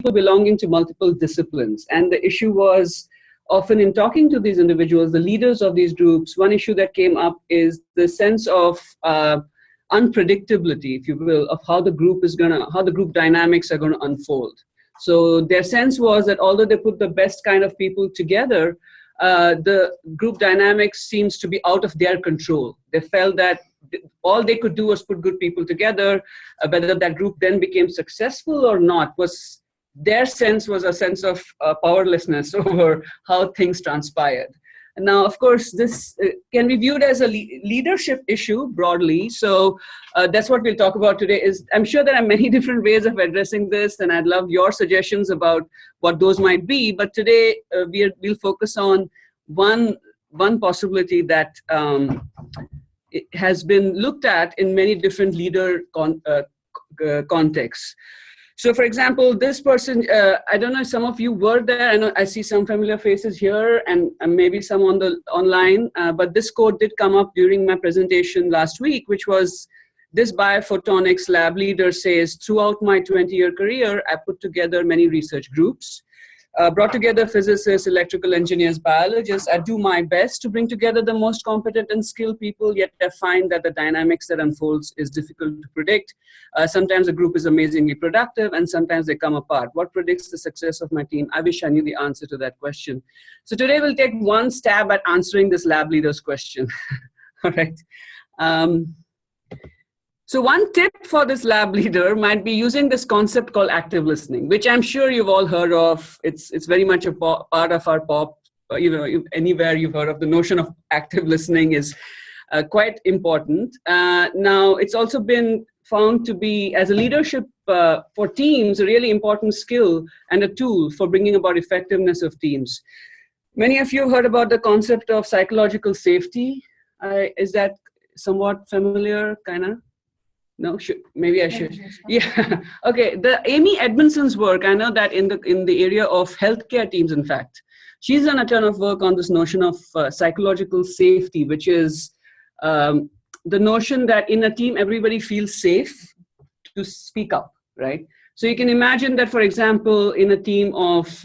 belonging to multiple disciplines. And the issue was, often in talking to these individuals, the leaders of these groups, one issue that came up is the sense of unpredictability, if you will, of how the group dynamics are going to unfold. So their sense was that although they put the best kind of people together, the group dynamics seems to be out of their control. They felt that all they could do was put good people together. Whether that group then became successful or not was their sense was a sense of powerlessness over how things transpired. And now, of course, this can be viewed as a leadership issue broadly. So that's what we'll talk about today. I'm sure there are many different ways of addressing this, and I'd love your suggestions about what those might be. But today we'll focus on one possibility that it has been looked at in many different leader contexts. So, for example, this person, I don't know if some of you were there. I know I see some familiar faces here and maybe some on the online, but this quote did come up during my presentation last week, which was, this biophotonics lab leader says, throughout my 20-year career, I put together many research groups, brought together physicists, electrical engineers, biologists. I do my best to bring together the most competent and skilled people, yet I find that the dynamics that unfolds is difficult to predict. Sometimes a group is amazingly productive, and sometimes they come apart. What predicts the success of my team? I wish I knew the answer to that question. So today we'll take one stab at answering this lab leader's question. All right. So one tip for this lab leader might be using this concept called active listening, which I'm sure you've all heard of. It's very much a part of our pop. Anywhere you've heard of the notion of active listening is quite important. Now, it's also been found to be, as a leadership for teams, a really important skill and a tool for bringing about effectiveness of teams. Many of you have heard about the concept of psychological safety. Is that somewhat familiar, kind of? No, maybe I should. Yeah. Okay. The Amy Edmondson's work, I know that in the area of healthcare teams, in fact, she's done a ton of work on this notion of psychological safety, which is the notion that in a team, everybody feels safe to speak up, right? So you can imagine that, for example, in a team of,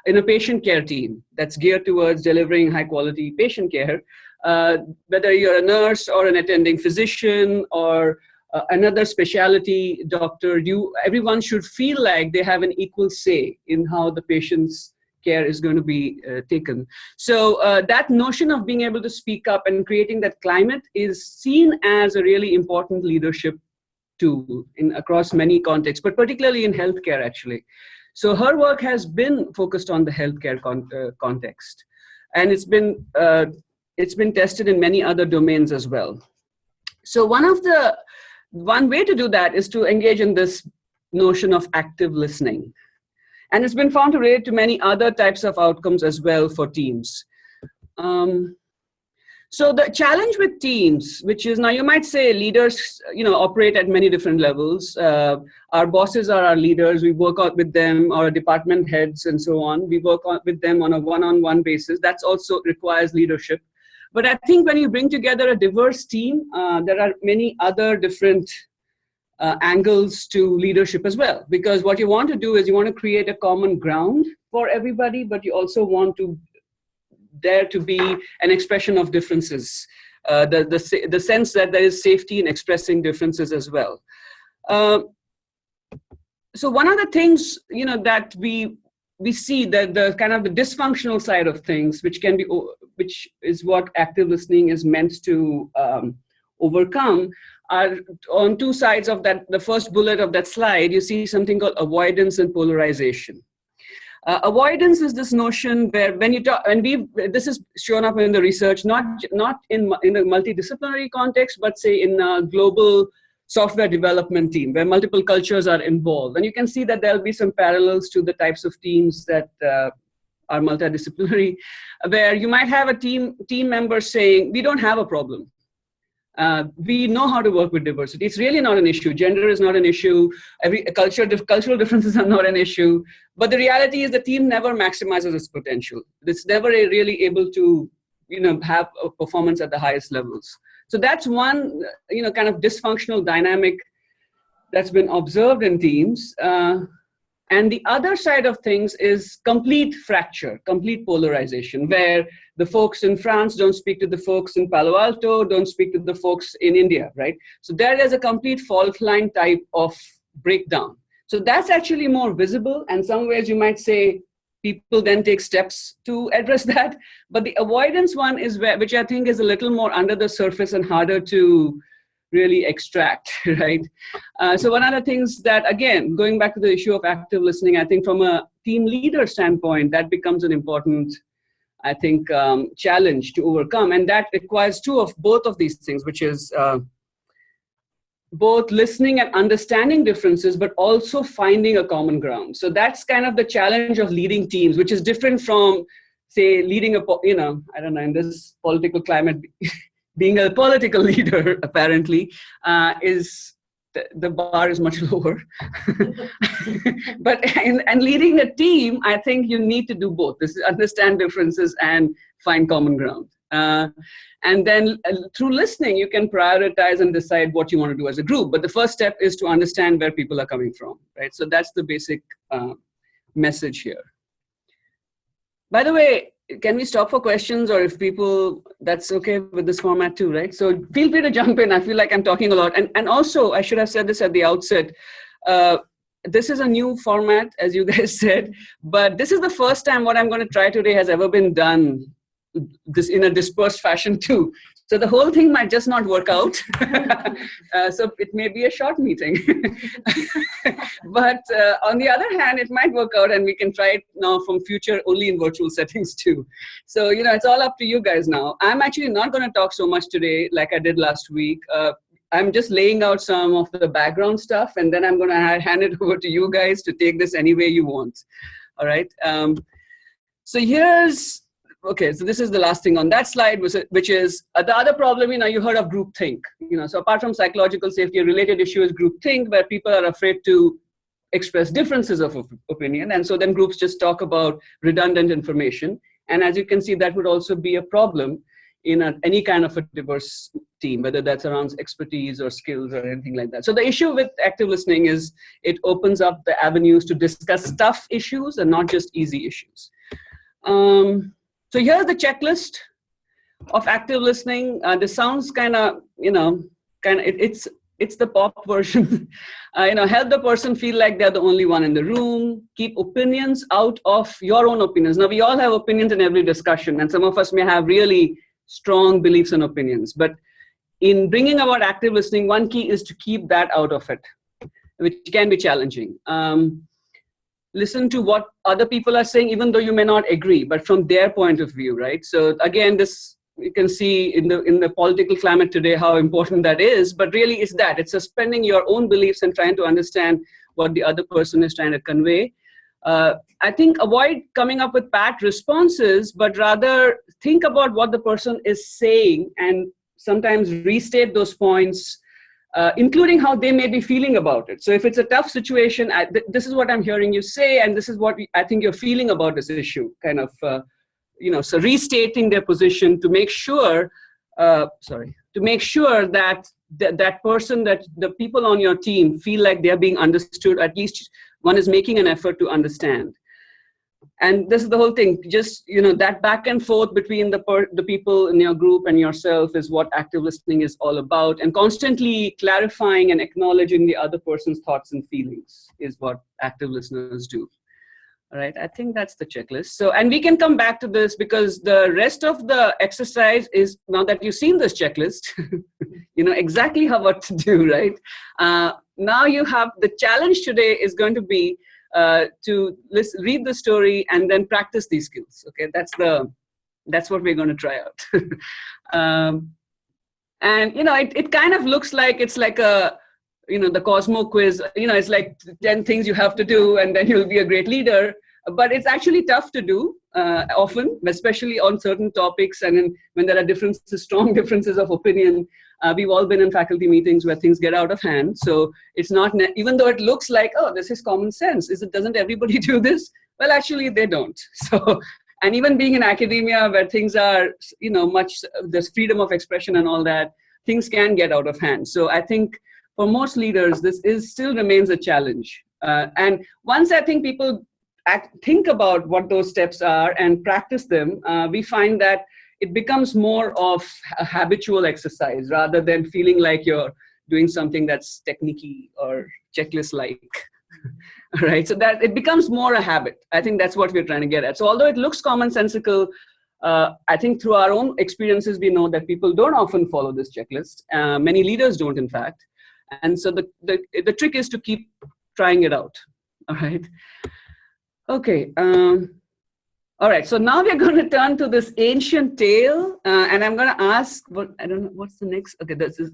in a patient care team that's geared towards delivering high quality patient care, whether you're a nurse or an attending physician or another specialty doctor, everyone should feel like they have an equal say in how the patient's care is going to be taken. So that notion of being able to speak up and creating that climate is seen as a really important leadership tool across many contexts, but particularly in healthcare, actually. So her work has been focused on the healthcare context, and it's been tested in many other domains as well. So one way to do that is to engage in this notion of active listening. And it's been found to relate to many other types of outcomes as well for teams. So the challenge with teams, which is, now you might say leaders, operate at many different levels. Our bosses are our leaders. We work out with them, our department heads and so on. We work with them on a one-on-one basis. That also requires leadership. But I think when you bring together a diverse team, there are many other different angles to leadership as well. Because what you want to do is you want to create a common ground for everybody, but you also want there to be an expression of differences. The sense that there is safety in expressing differences as well. So one of the things, that we see that the kind of the dysfunctional side of things, which is what active listening is meant to overcome, are on two sides of that. The first bullet of that slide, you see something called avoidance and polarization. Avoidance is this notion where when you talk, and this is shown up in the research, not in a multidisciplinary context, but say in a global software development team where multiple cultures are involved. And you can see that there'll be some parallels to the types of teams that are multidisciplinary, where you might have a team member saying, we don't have a problem. We know how to work with diversity. It's really not an issue. Gender is not an issue. Cultural differences are not an issue. But the reality is the team never maximizes its potential. It's never really able to, have a performance at the highest levels. So that's one, kind of dysfunctional dynamic that's been observed in teams. And And the other side of things is complete fracture, complete polarization, where the folks in France don't speak to the folks in Palo Alto, don't speak to the folks in India, right? So there is a complete fault line type of breakdown. So that's actually more visible. And some ways you might say people then take steps to address that. But the avoidance one is where, which I think is a little more under the surface and harder to really extract, right? So one of the things that, again, going back to the issue of active listening, I think from a team leader standpoint, that becomes an important, I think, challenge to overcome. And that requires both of these things, which is both listening and understanding differences, but also finding a common ground. So that's kind of the challenge of leading teams, which is different from, say, leading I don't know, in this political climate, being a political leader, apparently, the bar is much lower. But and leading a team, I think you need to do both. This is understand differences and find common ground. And then through listening, you can prioritize and decide what you want to do as a group. But the first step is to understand where people are coming from, right? So that's the basic message here. By the way, can we stop for questions, or if people, that's okay with this format too, right? So feel free to jump in. I feel like I'm talking a lot. And also, I should have said this at the outset. This is a new format, as you guys said, but this is the first time what I'm going to try today has ever been done this in a dispersed fashion too. So the whole thing might just not work out. So it may be a short meeting. But on the other hand, it might work out and we can try it now from future only in virtual settings too. So, it's all up to you guys now. I'm actually not going to talk so much today like I did last week. I'm just laying out some of the background stuff, and then I'm going to hand it over to you guys to take this any way you want. All right. So this is the last thing on that slide, which is the other problem, you heard of groupthink. So apart from psychological safety, a related issue is groupthink, where people are afraid to express differences of opinion. And so then groups just talk about redundant information. And as you can see, that would also be a problem in any kind of a diverse team, whether that's around expertise or skills or anything like that. So the issue with active listening is it opens up the avenues to discuss tough issues and not just easy issues. So here's the checklist of active listening. This sounds it's the pop version. Help the person feel like they're the only one in the room. Keep opinions out of your own opinions. Now, we all have opinions in every discussion, and some of us may have really strong beliefs and opinions. But in bringing about active listening, one key is to keep that out of it, which can be challenging. Listen to what other people are saying, even though you may not agree, but from their point of view, right? So again, this you can see in the political climate today how important that is, but really it's suspending your own beliefs and trying to understand what the other person is trying to convey. I think avoid coming up with pat responses, but rather think about what the person is saying and sometimes restate those points, including how they may be feeling about it. So if it's a tough situation, this is what I'm hearing you say, and this is what I think you're feeling about this issue, kind of, so restating their position to make sure, that that person, that the people on your team feel like they're being understood, at least one is making an effort to understand. And this is the whole thing, just, that back and forth between the people in your group and yourself is what active listening is all about. And constantly clarifying and acknowledging the other person's thoughts and feelings is what active listeners do. All right, I think that's the checklist. So, and we can come back to this because the rest of the exercise is, now that you've seen this checklist, you know exactly what to do, right? Now you have, the challenge today is going to be to read the story and then practice these skills. Okay, that's what we're going to try out. And it kind of looks like it's like a the Cosmo quiz. It's like 10 things you have to do, and then you'll be a great leader. But it's actually tough to do often, especially on certain topics, and when there are strong differences of opinion. We've all been in faculty meetings where things get out of hand. So it's not, even though it looks like, oh, this is common sense. Doesn't everybody do this? Well, actually, they don't. So, and even being in academia where things are, there's freedom of expression and all that, things can get out of hand. So I think for most leaders, this still remains a challenge. And once I think people think about what those steps are and practice them, we find that it becomes more of a habitual exercise rather than feeling like you're doing something that's technique-y or checklist-like. Right? So that it becomes more a habit. I think that's what we're trying to get at. So although it looks commonsensical, I think through our own experiences, we know that people don't often follow this checklist. Many leaders don't, in fact. And so the trick is to keep trying it out. All right. Okay. All right. So now we're going to turn to this ancient tale, and I'm going to ask. I don't know what's the next. Okay. This is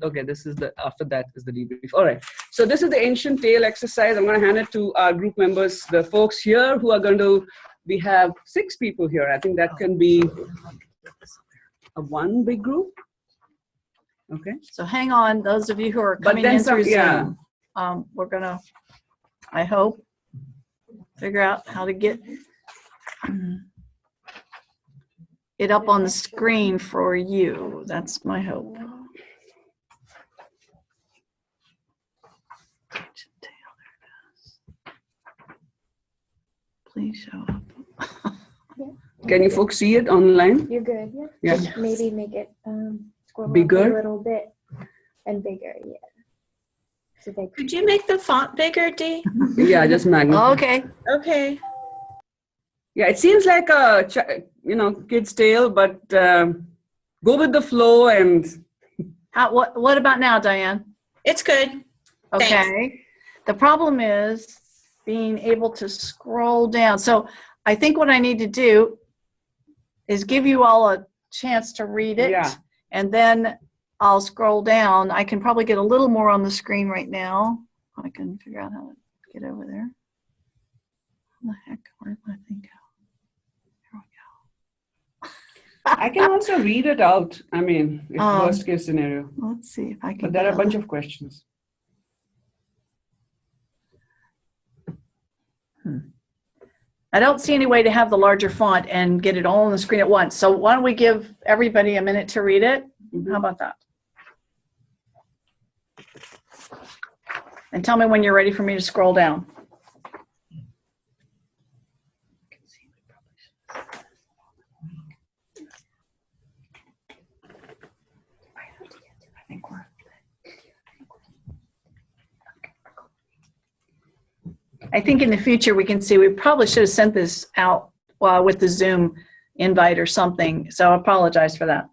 the after that is the debrief. All right. So this is the ancient tale exercise. I'm going to hand it to our group members, the folks here who are going to. We have 6 people here. I think that can be one big group. Okay. So hang on, those of you who are coming in through Zoom. We're gonna, I hope, figure out how to get it up on the screen for you. That's my hope. Please show up. Can you folks see it online? You're good. Yeah. Just maybe make it scroll bigger up a little bit and bigger. Yeah. So they Could you make the font bigger, Dee? Yeah, just magnify. Okay. Okay. Yeah, it seems like a kid's tale, but go with the flow and. What about now, Diane? It's good. Okay. Thanks. The problem is being able to scroll down. So I think what I need to do is give you all a chance to read it. Yeah. And then I'll scroll down. I can probably get a little more on the screen right now. I can figure out how to get over there. What the heck? Where did my thing go? Here we go. I can also read it out. I mean, if worst case scenario. Let's see if I can. But there are a bunch of questions. I don't see any way to have the larger font and get it all on the screen at once. So why don't we give everybody a minute to read it? How about that? And tell me when you're ready for me to scroll down. I think in the future we can see, we probably should have sent this out with the Zoom invite or something. So I apologize for that.